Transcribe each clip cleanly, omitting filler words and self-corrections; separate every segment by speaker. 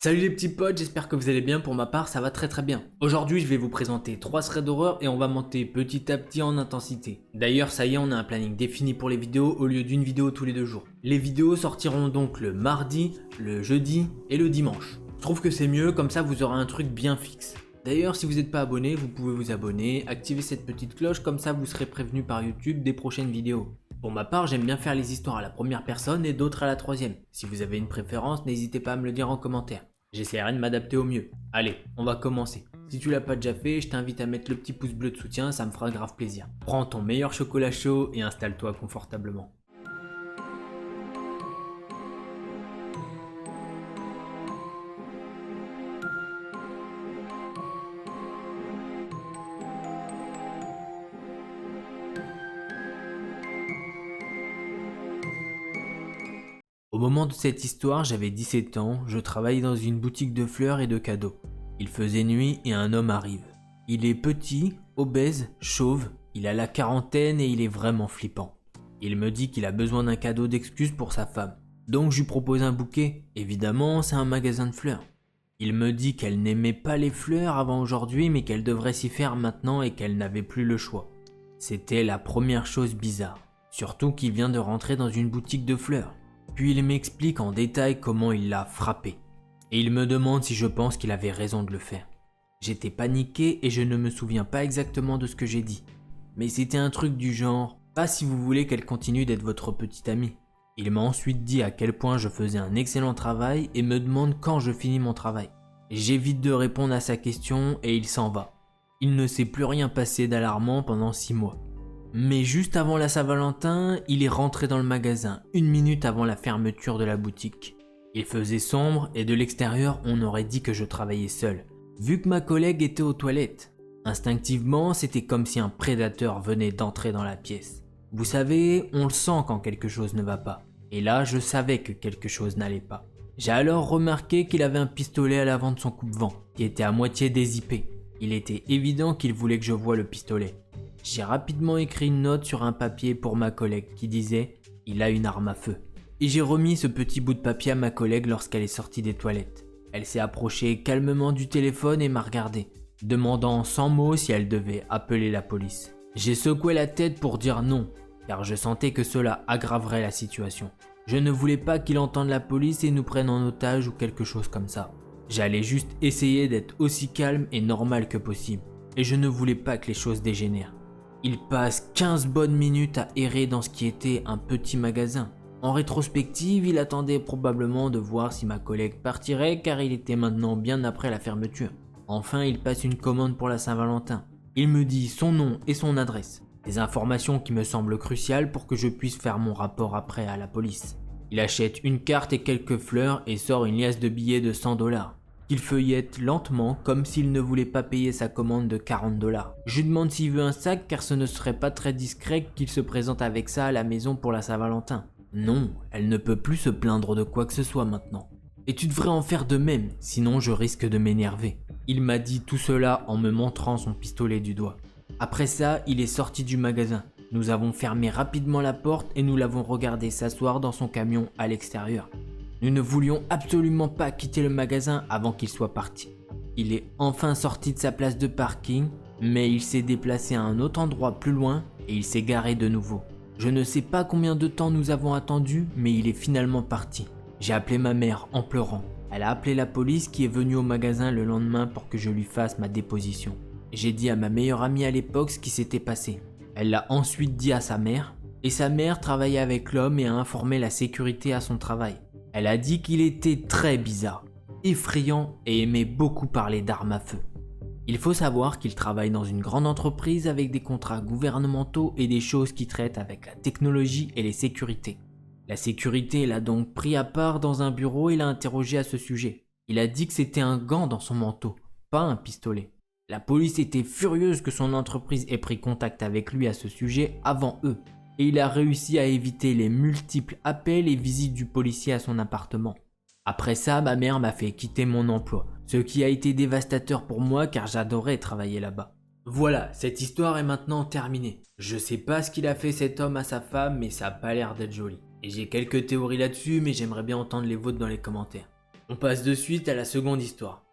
Speaker 1: Salut les petits potes, j'espère que vous allez bien. Pour ma part, ça va très bien. Aujourd'hui, je vais vous présenter 3 threads d'horreur et on va monter petit à petit en intensité. D'ailleurs, ça y est, on a un planning défini pour les vidéos au lieu d'une vidéo tous les 2 jours. Les vidéos sortiront donc le mardi, le jeudi et le dimanche. Je trouve que c'est mieux, comme ça vous aurez un truc bien fixe. D'ailleurs, si vous n'êtes pas abonné, vous pouvez vous abonner, activer cette petite cloche, comme ça vous serez prévenu par YouTube des prochaines vidéos. Pour ma part, j'aime bien faire les histoires à la première personne et d'autres à la troisième. Si vous avez une préférence, n'hésitez pas à me le dire en commentaire. J'essaierai de m'adapter au mieux. Allez, on va commencer. Si tu l'as pas déjà fait, je t'invite à mettre le petit pouce bleu de soutien, ça me fera grave plaisir. Prends ton meilleur chocolat chaud et installe-toi confortablement. Au moment de cette histoire, j'avais 17 ans, je travaillais dans une boutique de fleurs et de cadeaux. Il faisait nuit et un homme arrive. Il est petit, obèse, chauve, il a la quarantaine et il est vraiment flippant. Il me dit qu'il a besoin d'un cadeau d'excuse pour sa femme. Donc je lui propose un bouquet, évidemment c'est un magasin de fleurs. Il me dit qu'elle n'aimait pas les fleurs avant aujourd'hui mais qu'elle devrait s'y faire maintenant et qu'elle n'avait plus le choix. C'était la première chose bizarre, surtout qu'il vient de rentrer dans une boutique de fleurs. Puis il m'explique en détail comment il l'a frappé. Et il me demande si je pense qu'il avait raison de le faire. J'étais paniqué et je ne me souviens pas exactement de ce que j'ai dit. Mais c'était un truc du genre, pas si vous voulez qu'elle continue d'être votre petite amie. Il m'a ensuite dit à quel point je faisais un excellent travail et me demande quand je finis mon travail. J'évite de répondre à sa question et il s'en va. Il ne s'est plus rien passé d'alarmant pendant 6 mois. Mais juste avant la Saint-Valentin, il est rentré dans le magasin, 1 minute avant la fermeture de la boutique. Il faisait sombre et de l'extérieur, on aurait dit que je travaillais seul, vu que ma collègue était aux toilettes. Instinctivement, c'était comme si un prédateur venait d'entrer dans la pièce. Vous savez, on le sent quand quelque chose ne va pas. Et là, je savais que quelque chose n'allait pas. J'ai alors remarqué qu'il avait un pistolet à l'avant de son coupe-vent, qui était à moitié dézippé. Il était évident qu'il voulait que je voie le pistolet. J'ai rapidement écrit une note sur un papier pour ma collègue qui disait « Il a une arme à feu ». Et j'ai remis ce petit bout de papier à ma collègue lorsqu'elle est sortie des toilettes. Elle s'est approchée calmement du téléphone et m'a regardé, demandant sans mots si elle devait appeler la police. J'ai secoué la tête pour dire non, car je sentais que cela aggraverait la situation. Je ne voulais pas qu'il entende la police et nous prenne en otage ou quelque chose comme ça. J'allais juste essayer d'être aussi calme et normal que possible. Et je ne voulais pas que les choses dégénèrent. Il passe 15 bonnes minutes à errer dans ce qui était un petit magasin. En rétrospective, il attendait probablement de voir si ma collègue partirait car il était maintenant bien après la fermeture. Enfin, il passe une commande pour la Saint-Valentin. Il me dit son nom et son adresse. Des informations qui me semblent cruciales pour que je puisse faire mon rapport après à la police. Il achète une carte et quelques fleurs et sort une liasse de billets de 100 $. Qu'il feuillette lentement comme s'il ne voulait pas payer sa commande de 40 $. Je lui demande s'il veut un sac car ce ne serait pas très discret qu'il se présente avec ça à la maison pour la Saint-Valentin. Non, elle ne peut plus se plaindre de quoi que ce soit maintenant. Et tu devrais en faire de même, sinon je risque de m'énerver. Il m'a dit tout cela en me montrant son pistolet du doigt. Après ça, il est sorti du magasin. Nous avons fermé rapidement la porte et nous l'avons regardé s'asseoir dans son camion à l'extérieur. Nous ne voulions absolument pas quitter le magasin avant qu'il soit parti. Il est enfin sorti de sa place de parking, mais il s'est déplacé à un autre endroit plus loin et il s'est garé de nouveau. Je ne sais pas combien de temps nous avons attendu, mais il est finalement parti. J'ai appelé ma mère en pleurant. Elle a appelé la police qui est venue au magasin le lendemain pour que je lui fasse ma déposition. J'ai dit à ma meilleure amie à l'époque ce qui s'était passé. Elle l'a ensuite dit à sa mère, et sa mère travaillait avec l'homme et a informé la sécurité à son travail. Elle a dit qu'il était très bizarre, effrayant et aimait beaucoup parler d'armes à feu. Il faut savoir qu'il travaille dans une grande entreprise avec des contrats gouvernementaux et des choses qui traitent avec la technologie et les sécurités. La sécurité l'a donc pris à part dans un bureau et l'a interrogé à ce sujet. Il a dit que c'était un gant dans son manteau, pas un pistolet. La police était furieuse que son entreprise ait pris contact avec lui à ce sujet avant eux. Et il a réussi à éviter les multiples appels et visites du policier à son appartement. Après ça, ma mère m'a fait quitter mon emploi, ce qui a été dévastateur pour moi car j'adorais travailler là-bas. Voilà, cette histoire est maintenant terminée. Je sais pas ce qu'il a fait cet homme à sa femme, mais ça a pas l'air d'être joli. Et j'ai quelques théories là-dessus, mais j'aimerais bien entendre les vôtres dans les commentaires. On passe de suite à la seconde histoire.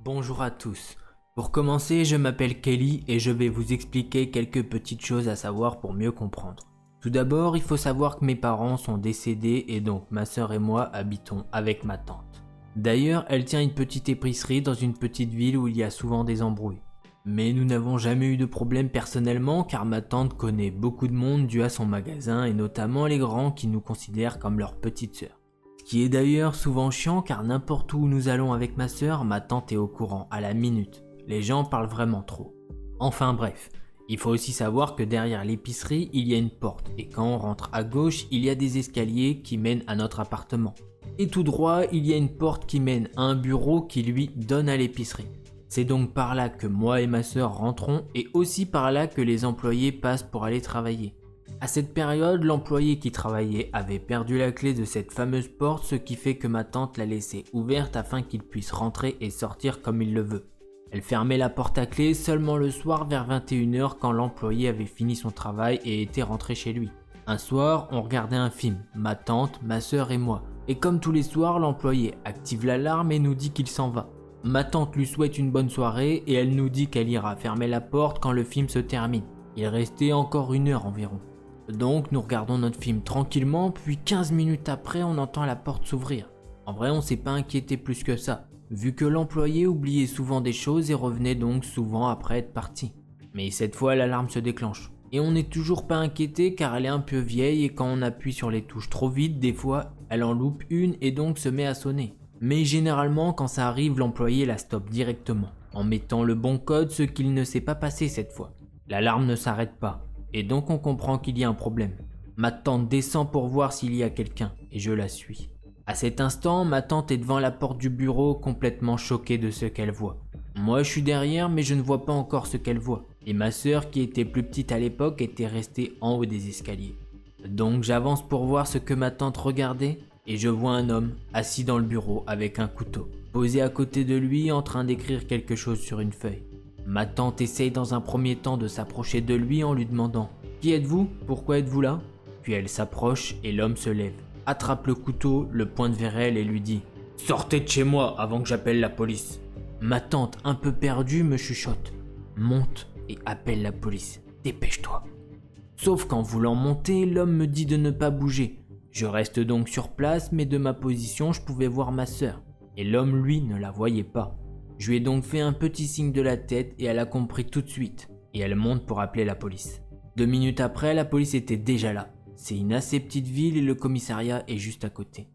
Speaker 1: Bonjour à tous. Pour commencer, je m'appelle Kelly et je vais vous expliquer quelques petites choses à savoir pour mieux comprendre. Tout d'abord, il faut savoir que mes parents sont décédés et donc ma sœur et moi habitons avec ma tante. D'ailleurs, elle tient une petite épicerie dans une petite ville où il y a souvent des embrouilles. Mais nous n'avons jamais eu de problème personnellement car ma tante connaît beaucoup de monde dû à son magasin et notamment les grands qui nous considèrent comme leur petite sœur. Ce qui est d'ailleurs souvent chiant car n'importe où nous allons avec ma sœur, ma tante est au courant à la minute. Les gens parlent vraiment trop. Enfin bref, il faut aussi savoir que derrière l'épicerie il y a une porte et quand on rentre à gauche il y a des escaliers qui mènent à notre appartement. Et tout droit il y a une porte qui mène à un bureau qui lui donne à l'épicerie. C'est donc par là que moi et ma sœur rentrons et aussi par là que les employés passent pour aller travailler. À cette période, l'employé qui travaillait avait perdu la clé de cette fameuse porte, ce qui fait que ma tante l'a laissée ouverte afin qu'il puisse rentrer et sortir comme il le veut. Elle fermait la porte à clé seulement le soir vers 21h quand l'employé avait fini son travail et était rentré chez lui. Un soir, on regardait un film, ma tante, ma sœur et moi. Et comme tous les soirs, l'employé active l'alarme et nous dit qu'il s'en va. Ma tante lui souhaite une bonne soirée et elle nous dit qu'elle ira fermer la porte quand le film se termine. Il restait encore 1 heure environ. Donc nous regardons notre film tranquillement, puis 15 minutes après on entend la porte s'ouvrir. En vrai on s'est pas inquiété plus que ça, vu que l'employé oubliait souvent des choses et revenait donc souvent après être parti. Mais cette fois l'alarme se déclenche. Et on n'est toujours pas inquiété car elle est un peu vieille et quand on appuie sur les touches trop vite, des fois elle en loupe une et donc se met à sonner. Mais généralement quand ça arrive l'employé la stoppe directement, en mettant le bon code, ce qu'il ne s'est pas passé cette fois. L'alarme ne s'arrête pas. Et donc on comprend qu'il y a un problème. Ma tante descend pour voir s'il y a quelqu'un, et je la suis. À cet instant, ma tante est devant la porte du bureau complètement choquée de ce qu'elle voit. Moi je suis derrière mais je ne vois pas encore ce qu'elle voit. Et ma sœur qui était plus petite à l'époque était restée en haut des escaliers. Donc j'avance pour voir ce que ma tante regardait, et je vois un homme assis dans le bureau avec un couteau, posé à côté de lui en train d'écrire quelque chose sur une feuille. Ma tante essaye dans un premier temps de s'approcher de lui en lui demandant « Qui êtes-vous? Pourquoi êtes-vous là ?» Puis elle s'approche et l'homme se lève, attrape le couteau, le pointe vers elle et lui dit « Sortez de chez moi avant que j'appelle la police !» Ma tante, un peu perdue, me chuchote « Monte et appelle la police, dépêche-toi !» Sauf qu'en voulant monter, l'homme me dit de ne pas bouger. Je reste donc sur place mais de ma position je pouvais voir ma sœur et l'homme lui ne la voyait pas. Je lui ai donc fait un petit signe de la tête et elle a compris tout de suite. Et elle monte pour appeler la police. 2 minutes après, la police était déjà là. C'est une assez petite ville et le commissariat est juste à côté.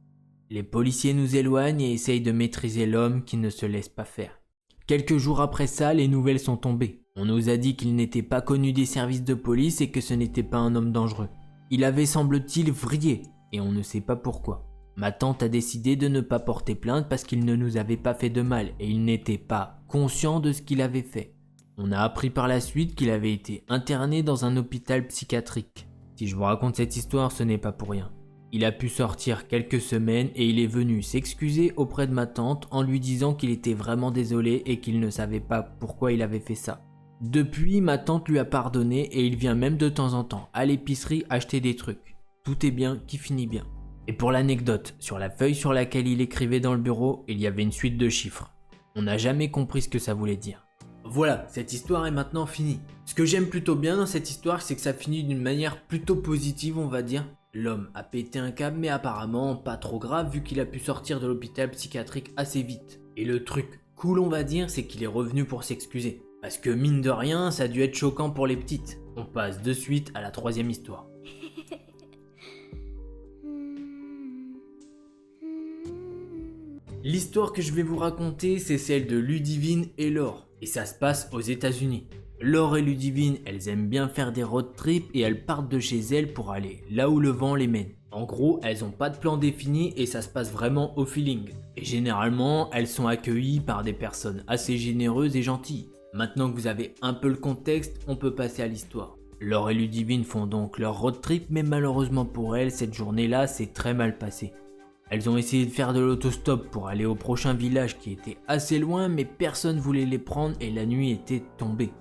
Speaker 1: Les policiers nous éloignent et essayent de maîtriser l'homme qui ne se laisse pas faire. Quelques jours après ça, les nouvelles sont tombées. On nous a dit qu'il n'était pas connu des services de police et que ce n'était pas un homme dangereux. Il avait semble-t-il vrillé et on ne sait pas pourquoi. Ma tante a décidé de ne pas porter plainte parce qu'il ne nous avait pas fait de mal et il n'était pas conscient de ce qu'il avait fait. On a appris par la suite qu'il avait été interné dans un hôpital psychiatrique. Si je vous raconte cette histoire, ce n'est pas pour rien. Il a pu sortir quelques semaines et il est venu s'excuser auprès de ma tante en lui disant qu'il était vraiment désolé et qu'il ne savait pas pourquoi il avait fait ça. Depuis, ma tante lui a pardonné et il vient même de temps en temps à l'épicerie acheter des trucs. Tout est bien qui finit bien. Et pour l'anecdote, sur la feuille sur laquelle il écrivait dans le bureau, il y avait une suite de chiffres. On n'a jamais compris ce que ça voulait dire. Voilà, cette histoire est maintenant finie. Ce que j'aime plutôt bien dans cette histoire, c'est que ça finit d'une manière plutôt positive, on va dire. L'homme a pété un câble, mais apparemment pas trop grave vu qu'il a pu sortir de l'hôpital psychiatrique assez vite. Et le truc cool, on va dire, c'est qu'il est revenu pour s'excuser. Parce que mine de rien, ça a dû être choquant pour les petites. On passe de suite à la 3e histoire. L'histoire que je vais vous raconter, c'est celle de Ludivine et Laure, et ça se passe aux États-Unis. Laure et Ludivine, elles aiment bien faire des road trips et elles partent de chez elles pour aller là où le vent les mène. En gros, elles n'ont pas de plan défini et ça se passe vraiment au feeling. Et généralement, elles sont accueillies par des personnes assez généreuses et gentilles. Maintenant que vous avez un peu le contexte, on peut passer à l'histoire. Laure et Ludivine font donc leur road trip, mais malheureusement pour elles, cette journée-là s'est très mal passée. Elles ont essayé de faire de l'autostop pour aller au prochain village qui était assez loin, mais personne voulait les prendre et la nuit était tombée.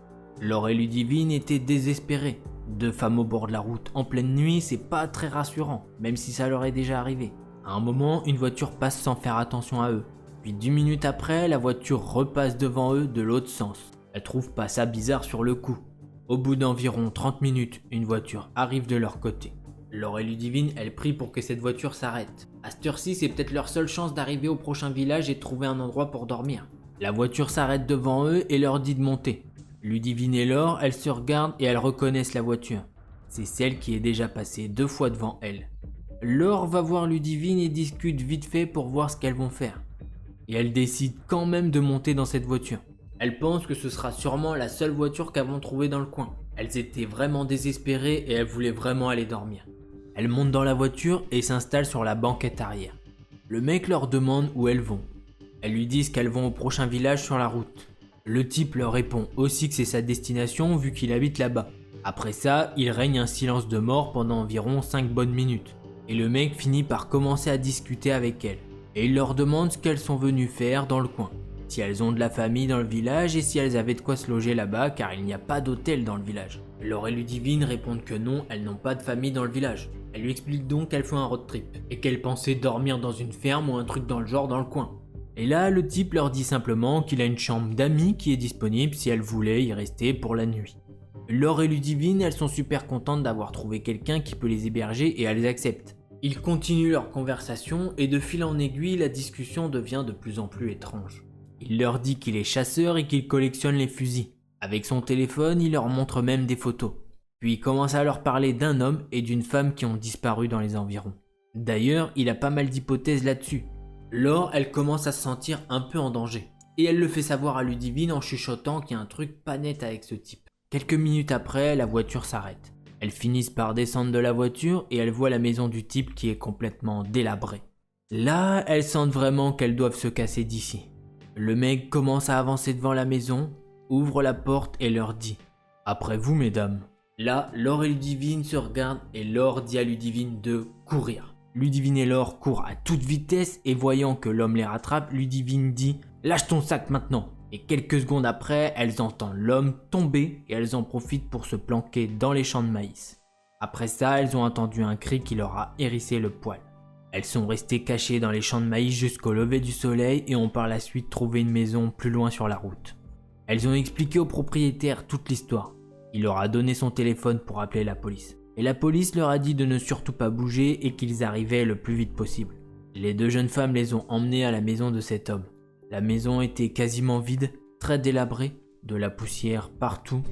Speaker 1: Laure et Ludivine étaient désespérés. Deux femmes au bord de la route en pleine nuit, c'est pas très rassurant, même si ça leur est déjà arrivé. À un moment, une voiture passe sans faire attention à eux. Puis 10 minutes après, la voiture repasse devant eux de l'autre sens. Elles trouvent pas ça bizarre sur le coup. Au bout d'environ 30 minutes, une voiture arrive de leur côté. Laure et Ludivine, elles prient pour que cette voiture s'arrête. À cette heure-ci, c'est peut-être leur seule chance d'arriver au prochain village et de trouver un endroit pour dormir. La voiture s'arrête devant eux et leur dit de monter. Ludivine et Laure, elles se regardent et elles reconnaissent la voiture. C'est celle qui est déjà passée 2 fois devant elles. Laure va voir Ludivine et discute vite fait pour voir ce qu'elles vont faire. Et elles décident quand même de monter dans cette voiture. Elles pensent que ce sera sûrement la seule voiture qu'elles vont trouver dans le coin. Elles étaient vraiment désespérées et elles voulaient vraiment aller dormir. Elles montent dans la voiture et s'installent sur la banquette arrière. Le mec leur demande où elles vont. Elles lui disent qu'elles vont au prochain village sur la route. Le type leur répond aussi que c'est sa destination vu qu'il habite là-bas. Après ça, il règne un silence de mort pendant environ 5 bonnes minutes. Et le mec finit par commencer à discuter avec elles. Et il leur demande ce qu'elles sont venues faire dans le coin. Si elles ont de la famille dans le village et si elles avaient de quoi se loger là-bas car il n'y a pas d'hôtel dans le village. Laure et Ludivine répondent que non, elles n'ont pas de famille dans le village. Elle lui explique donc qu'elles font un road trip et qu'elles pensaient dormir dans une ferme ou un truc dans le genre dans le coin. Et là, le type leur dit simplement qu'il a une chambre d'amis qui est disponible si elles voulaient y rester pour la nuit. Laure et Ludivine, elles sont super contentes d'avoir trouvé quelqu'un qui peut les héberger et elles acceptent. Ils continuent leur conversation et de fil en aiguille, la discussion devient de plus en plus étrange. Il leur dit qu'il est chasseur et qu'il collectionne les fusils. Avec son téléphone, il leur montre même des photos. Puis il commence à leur parler d'un homme et d'une femme qui ont disparu dans les environs. D'ailleurs, il a pas mal d'hypothèses là-dessus. Laure, elle commence à se sentir un peu en danger. Et elle le fait savoir à Ludivine en chuchotant qu'il y a un truc pas net avec ce type. Quelques minutes après, la voiture s'arrête. Elles finissent par descendre de la voiture et elles voient la maison du type qui est complètement délabrée. Là, elles sentent vraiment qu'elles doivent se casser d'ici. Le mec commence à avancer devant la maison, ouvre la porte et leur dit « Après vous, mesdames ». Là, Laure et Ludivine se regardent et Laure dit à Ludivine de courir. Ludivine et Laure courent à toute vitesse et voyant que l'homme les rattrape, Ludivine dit « Lâche ton sac maintenant !» Et quelques secondes après, elles entendent l'homme tomber et elles en profitent pour se planquer dans les champs de maïs. Après ça, elles ont entendu un cri qui leur a hérissé le poil. Elles sont restées cachées dans les champs de maïs jusqu'au lever du soleil et ont par la suite trouvé une maison plus loin sur la route. Elles ont expliqué au propriétaire toute l'histoire. Il leur a donné son téléphone pour appeler la police. Et la police leur a dit de ne surtout pas bouger et qu'ils arrivaient le plus vite possible. Les deux jeunes femmes les ont emmenées à la maison de cet homme. La maison était quasiment vide, très délabrée, de la poussière partout.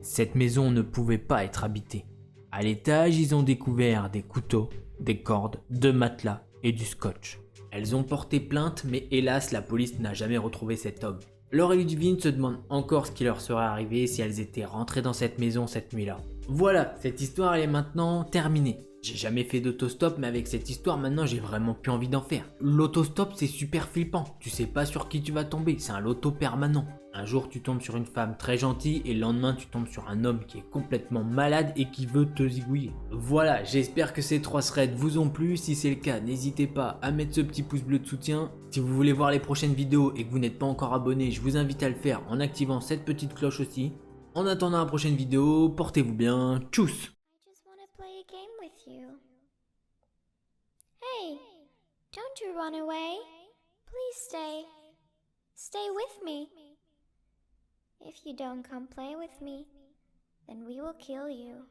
Speaker 1: Cette maison ne pouvait pas être habitée. À l'étage, ils ont découvert des couteaux, des cordes, 2 matelas et du scotch. Elles ont porté plainte, mais hélas, la police n'a jamais retrouvé cet homme. Laure et Ludivine se demandent encore ce qui leur serait arrivé si elles étaient rentrées dans cette maison cette nuit-là. Voilà, cette histoire elle est maintenant terminée. J'ai jamais fait d'autostop, mais avec cette histoire maintenant j'ai vraiment plus envie d'en faire. L'autostop c'est super flippant, tu sais pas sur qui tu vas tomber, c'est un loto permanent. Un jour tu tombes sur une femme très gentille et le lendemain tu tombes sur un homme qui est complètement malade et qui veut te zigouiller. Voilà, j'espère que ces 3 threads vous ont plu, si c'est le cas n'hésitez pas à mettre ce petit pouce bleu de soutien. Si vous voulez voir les prochaines vidéos et que vous n'êtes pas encore abonné, je vous invite à le faire en activant cette petite cloche aussi. En attendant la prochaine vidéo, portez-vous bien, tchuss!
Speaker 2: Hey, don't you run away. Please stay. Stay with me. If you don't come play with me, then we will kill you.